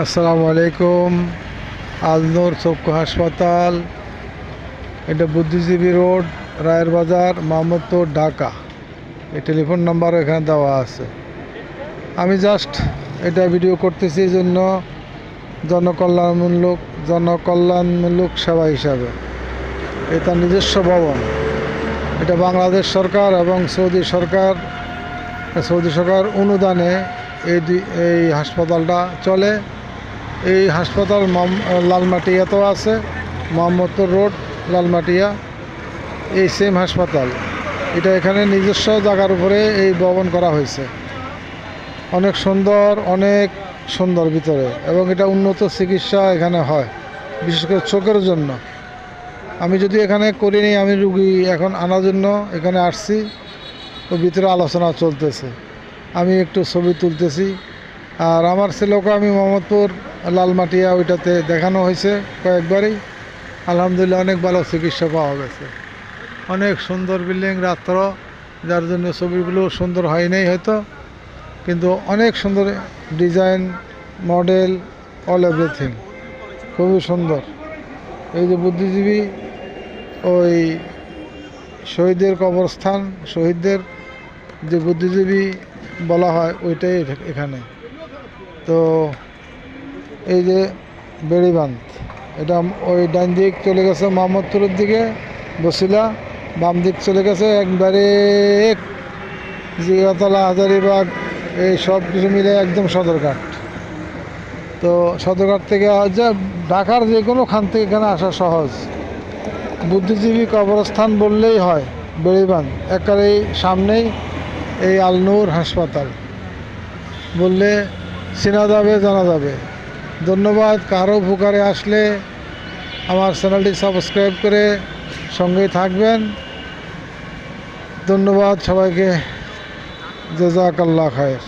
আসসালামু আলাইকুম। আলনুর চক্ষু হাসপাতাল, এটা বুদ্ধিজীবী রোড, রায়ের বাজার, মোহাম্মদপুর, ঢাকা। এই টেলিফোন নাম্বারও এখানে দেওয়া আছে। আমি জাস্ট এটা ভিডিও করতেছি এই জন্য জনকল্যাণমূলক সেবা হিসাবে। এটা নিজস্ব ভবন। এটা বাংলাদেশ সরকার এবং সৌদি সরকার অনুদানে এই হাসপাতালটা চলে। এই হাসপাতাল লালমাটিয়াতেও আছে, মোহাম্মদপুর রোড, লালমাটিয়া, এই সেম হাসপাতাল। এটা এখানে নিজস্ব জায়গার উপরে এই ভবন করা হয়েছে। অনেক সুন্দর ভিতরে, এবং এটা উন্নত চিকিৎসা এখানে হয়, বিশেষ করে চোখের জন্য। আমি যদি এখানে করিনি, আমি রুগী এখন আনার জন্য এখানে আসছি। তো ভিতরে আলোচনা চলতেছে, আমি একটু ছবি তুলতেছি। আর আমার ছেলেকে আমি মোহাম্মদপুর লালমাটিয়া ওইটাতে দেখানো হয়েছে কয়েকবারই। আলহামদুলিল্লাহ অনেক ভালো চিকিৎসা পাওয়া গেছে। অনেক সুন্দর বিল্ডিং, রাত্র, যার জন্য ছবিগুলো সুন্দর হয় নাই হয়তো, কিন্তু অনেক সুন্দর ডিজাইন, মডেল, অল এভরিথিং খুবই সুন্দর। এই যে বুদ্ধিজীবী ওই শহীদের কবরস্থান, শহীদদের যে বুদ্ধিজীবী বলা হয় ওইটাই এখানে। তো এই যে বেড়িবাঁধ, এটা ওই ডান দিক চলে গেছে মোহাম্মদপুরের দিকে বসিলা, বাম দিক চলে গেছে একবারে জিগাতলা, হাজারীবাগ, এই সব কিছু মিলে একদম সদরঘাট। তো সদরঘাট থেকে ঢাকার যে কোনো খান থেকে এখানে আসা সহজ। বুদ্ধিজীবী কবরস্থান বললেই হয়, বেড়িবাঁধ একেবারেই সামনেই এই আলনুর হাসপাতাল বললে চেনা যাবে, জানা যাবে। ধন্যবাদ। কারো উপকারে আসলে আমার চ্যানেলটি সাবস্ক্রাইব করে সঙ্গেই থাকবেন। ধন্যবাদ সবাইকে। জাযাকাল্লাহ খায়ের।